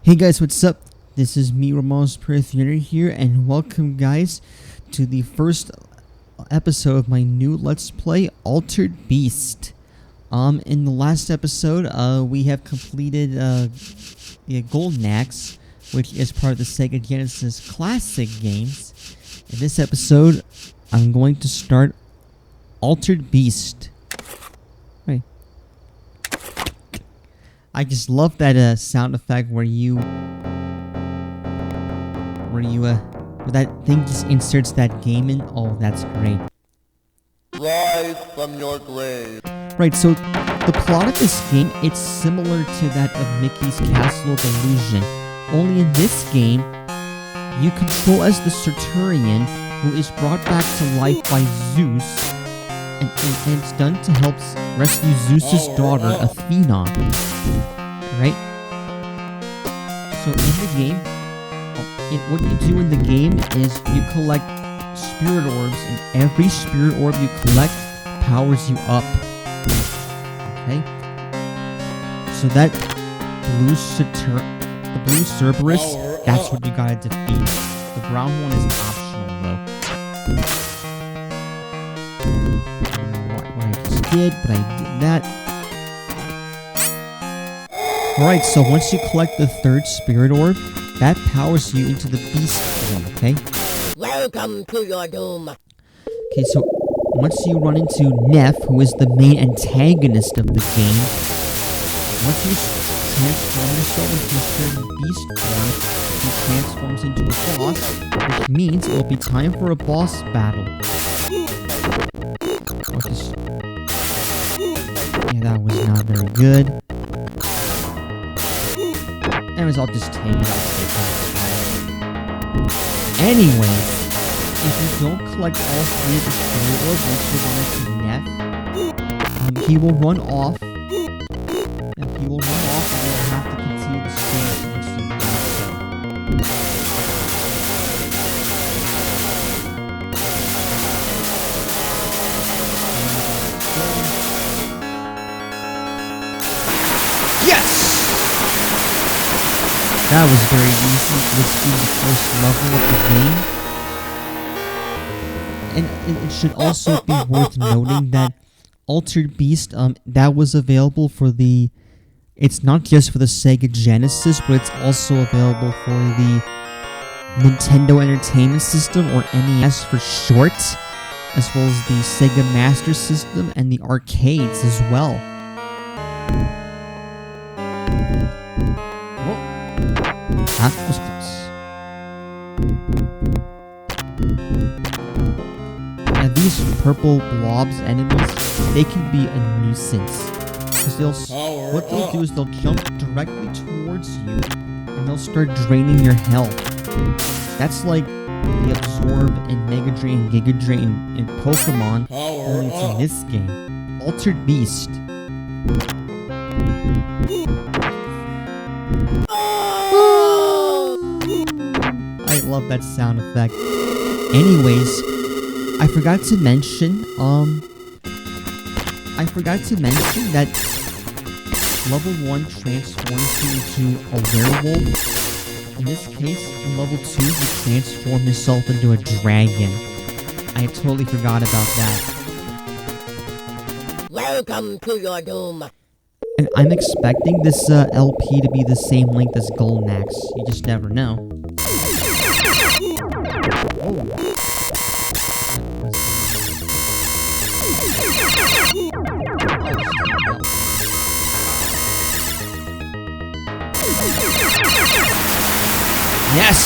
Hey guys, what's up? This is me, Ramon's Prayer Theater here, and welcome guys to the first episode of my new Let's Play, Altered Beast. In the last episode, we have completed the Golden Axe, which is part of the Sega Genesis Classic Games. In this episode, I'm going to start Altered Beast. Right. I just love that sound effect where that thing just inserts that game in. Oh, that's great. Rise from your grave. Right, so the plot of this game, it's similar to that of Mickey's Castle of Illusion. Only in this game, you control as the Saturnian, who is brought back to life by Zeus, and it's done to help rescue Zeus's daughter, Athena. Right? So in the game, what you do in the game is you collect spirit orbs, and every spirit orb you collect powers you up. Okay? So that blue Cerberus, that's what you gotta defeat. The brown one is optional though. I don't know what I just did, but I did that. Alright, so once you collect the third spirit orb, that powers you into the beast form, okay? Welcome to your doom. Okay, so once you run into Neff, who is the main antagonist of the game, once you transform yourself into a certain beast form, he transforms into a boss, which means it will be time for a boss battle. Yeah, that was not very good. Anyways, I'll just take it. Anyway, if you don't collect all three of the spirit orbs once you run into Neff, he will run off. And you'll have to continue the stage once you do so. Yes! That was very easy. This being the first level of the game. And it should also be worth noting that Altered Beast, that was available for the... It's not just for the Sega Genesis, but it's also available for the Nintendo Entertainment System, or NES for short, as well as the Sega Master System and the arcades as well. Whoa. That was close. And these purple blobs enemies, they can be a nuisance. Because what they'll do is they'll jump directly towards you, and they'll start draining your health. That's like the Absorb and Mega Drain and Giga Drain in Pokemon, only it's in this game. Altered Beast. I love that sound effect. Anyways, I forgot to mention that level 1 transforms you into a werewolf. In this case, in level 2, you transform yourself into a dragon. I totally forgot about that. Welcome to your doom. And I'm expecting this LP to be the same length as Golden Axe. You just never know. Yes!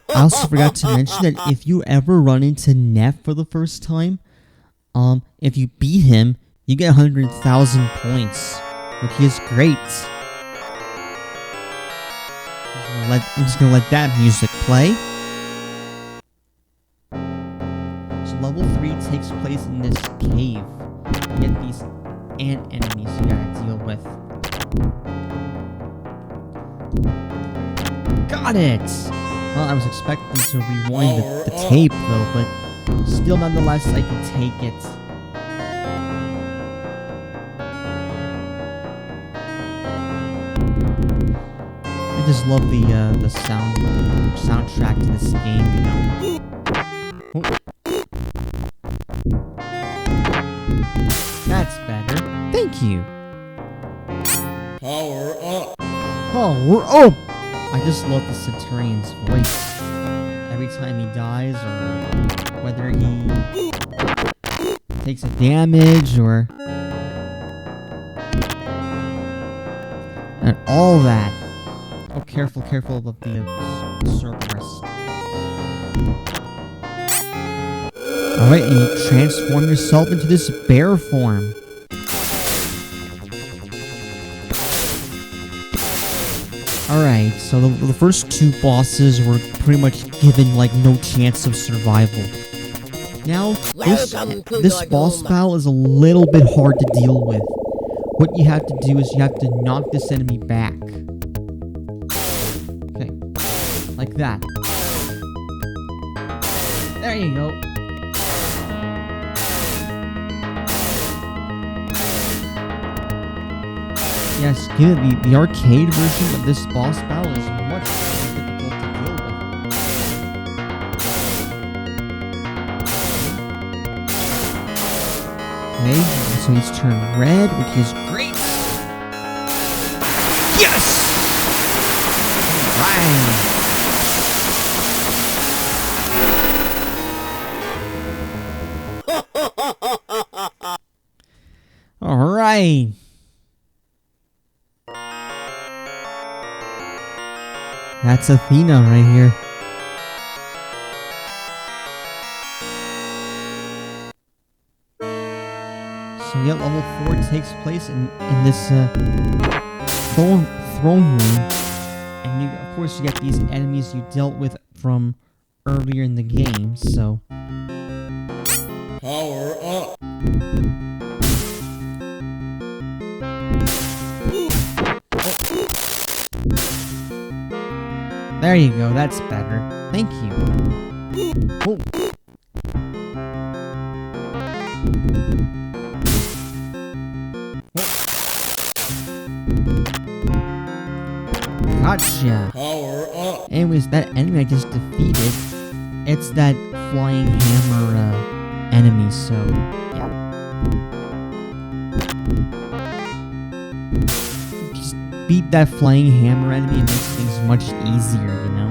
I also forgot to mention that if you ever run into Neff for the first time, if you beat him, you get 100,000 points, which is great. I'm just gonna let that music play. So level 3 takes place in this cave. You get these ant enemies you gotta deal with. Got it! Well, I was expecting to rewind the tape though, but still nonetheless I can take it. just love the soundtrack to this game, you know. Oh. That's better. Thank you. Power up. Power up! I just love the Centurion's voice. Every time he dies, or whether he takes a damage, or... and all that. Oh, careful of the Cerberus. Alright, and you transform yourself into this bear form. Alright, so the first two bosses were pretty much given, like, no chance of survival. Now, this boss battle is a little bit hard to deal with. What you have to do is you have to knock this enemy back. Okay, like that. There you go. Yes, the arcade version of this boss battle is much more difficult to deal with. Okay, so he's turned red, which is great. Yes! All right. That's Athena right here. So yeah, level 4 takes place in this throne room, and of course you get these enemies you dealt with from earlier in the game. So Power up. there you go. That's better. Thank you. Oh. Gotcha. Power up. Anyways, that enemy I just defeated, it's that flying hammer enemy, so yeah. Just beat that flying hammer enemy and makes things much easier, you know?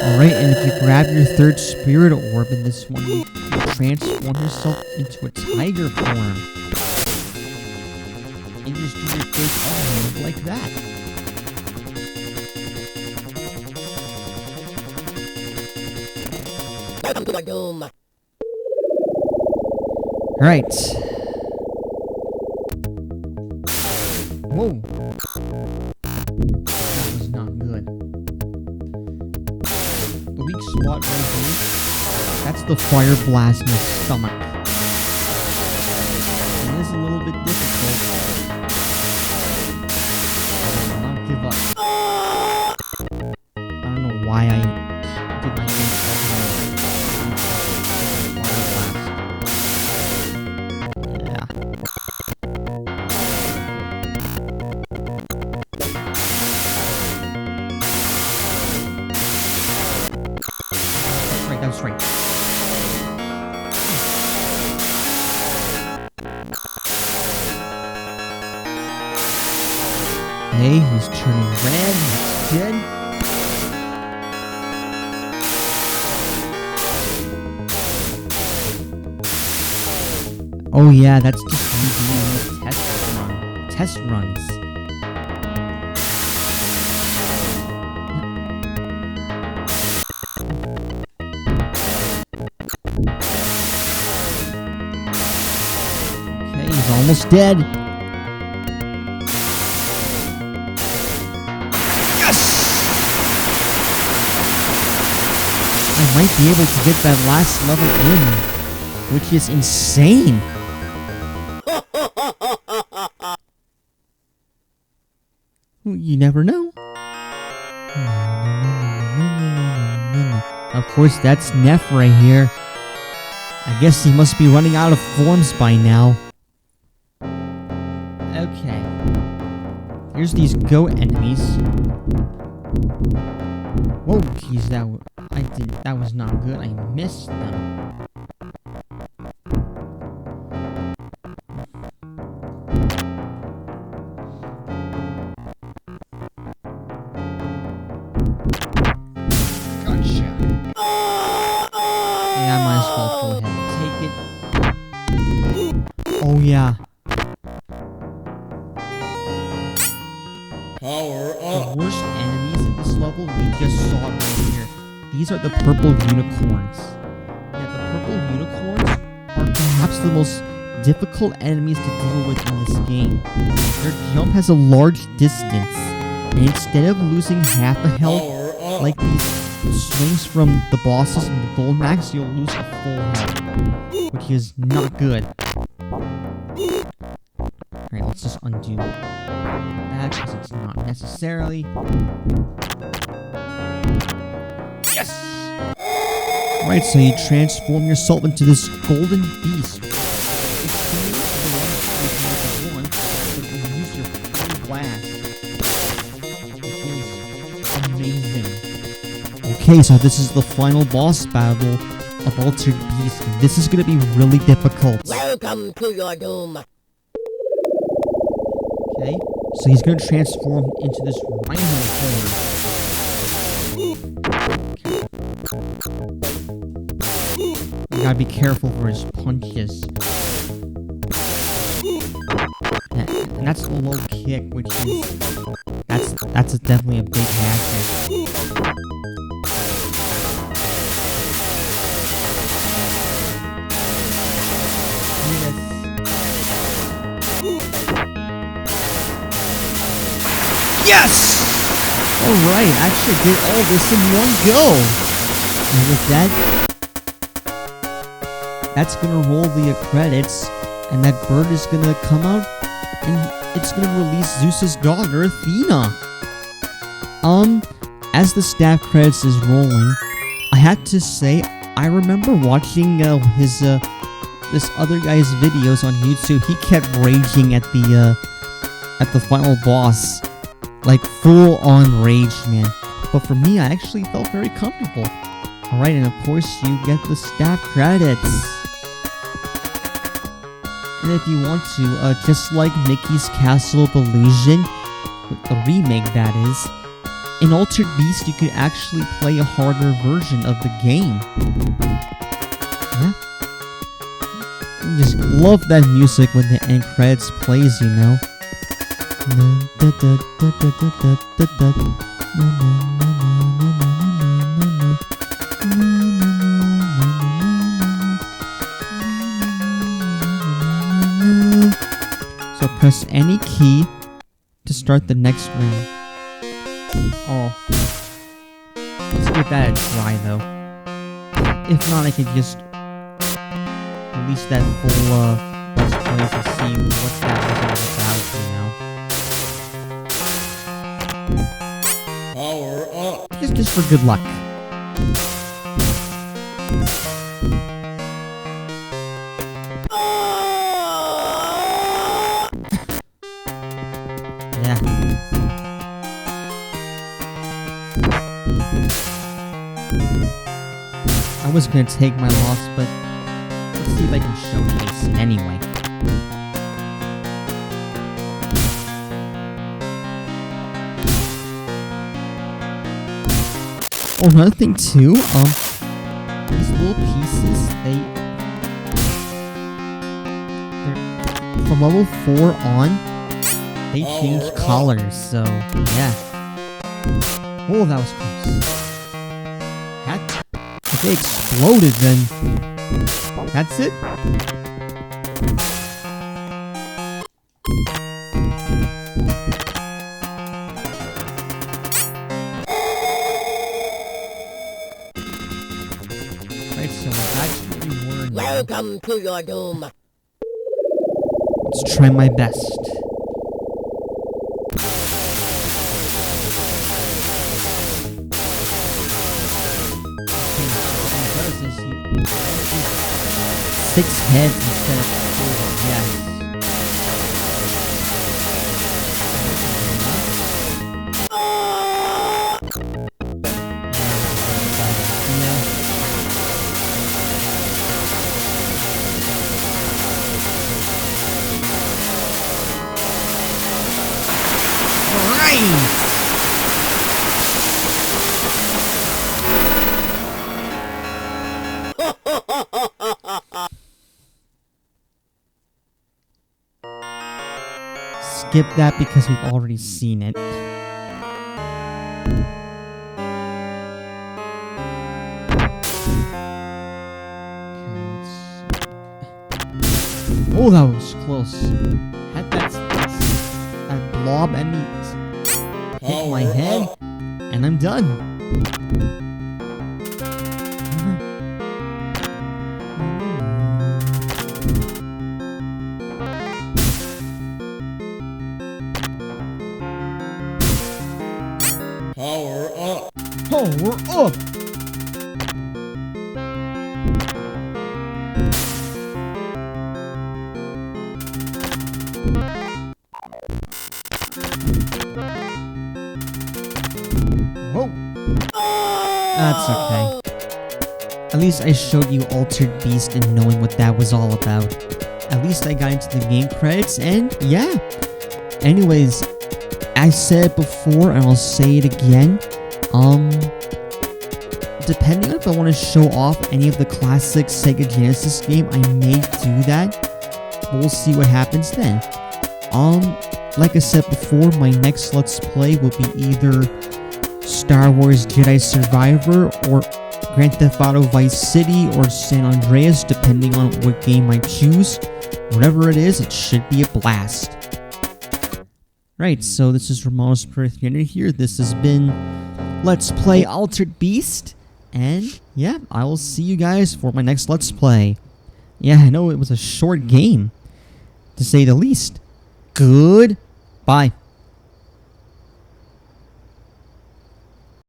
Alright, and if you grab your third spirit orb in this one, you transform yourself into a tiger form. And you just do your third arm like that. Welcome to our doom. Alright. Whoa. That was not good. The weak spot right here, that's the fire blast in the stomach. It is a little bit difficult. I will not give up. I don't know why I did my best fire blast. Yeah. That's right. Okay, he's turning red. That's good. Oh yeah, that's just me doing these test runs. He's almost dead. Yes! I might be able to get that last level in, which is insane. You never know. Of course, that's Neff right here. I guess he must be running out of forms by now. Okay. Here's these goat enemies. Whoa, jeez, that was not good. I missed them. Yeah, I might as well go ahead and take it. Oh yeah. Power The up. worst enemies at this level, we just saw it right here. These are the purple unicorns. Yeah, the purple unicorns are perhaps the most difficult enemies to deal with in this game. Their jump has a large distance, and instead of losing half a health, Power up. like these swings from the bosses in the gold max, you'll lose a full health, which is not good. Alright, let's just undo that because it's not necessarily. Yes! Right, so you transform yourself into this golden beast. It's similar to the one but you use your full blast. Which is amazing. Okay, so this is the final boss battle of Altered Beast. This is gonna be really difficult. Welcome to your doom. Okay, so he's gonna transform into this rhino form. You gotta be careful for his punches. Yeah, and that's a low kick, which is that's definitely a big hazard. Yes! Alright, I actually did all this in one go. And with that, that's gonna roll the credits, and that bird is gonna come out, and it's gonna release Zeus's daughter, Athena. As the staff credits is rolling, I had to say, I remember watching this other guy's videos on YouTube. He kept raging at the final boss. Like, full-on rage, man. But for me, I actually felt very comfortable. Alright, and of course, you get the staff credits. And if you want to, just like Mickey's Castle of Illusion, the remake that is, in Altered Beast, you could actually play a harder version of the game. Yeah? I just love that music when the end credits plays, you know? So press any key to start the next round. Oh. Let's give that a try though. If not, I could just release that full let's play to see what that was all about, you know? Power up. Just for good luck. Yeah. I was gonna take my loss, but let's see if I can showcase it anyway. Oh, another thing too, these little pieces, they're from level 4 on, they change colors, so yeah. Oh, that was close. If they exploded, then that's it. Welcome to your doom. Let's try my best. Okay, 6 heads instead of 4, yes. Skip that because we've already seen it. Oh, that was close. Had that blob enemy hit my head, and I'm done. Power up. Oh, we're up! Whoa! That's okay. At least I showed you Altered Beast and knowing what that was all about. At least I got into the game credits, and yeah. Anyways, I said it before and I'll say it again. Depending on if I want to show off any of the classic Sega Genesis game, I may do that. But we'll see what happens then. Like I said before, my next Let's Play will be either Star Wars Jedi Survivor or Grand Theft Auto Vice City or San Andreas, depending on what game I choose. Whatever it is, it should be a blast. Right, so this is Romano's Perthianer here. This has been Let's Play Altered Beast. And yeah, I will see you guys for my next Let's Play. Yeah, I know it was a short game, to say the least. Goodbye.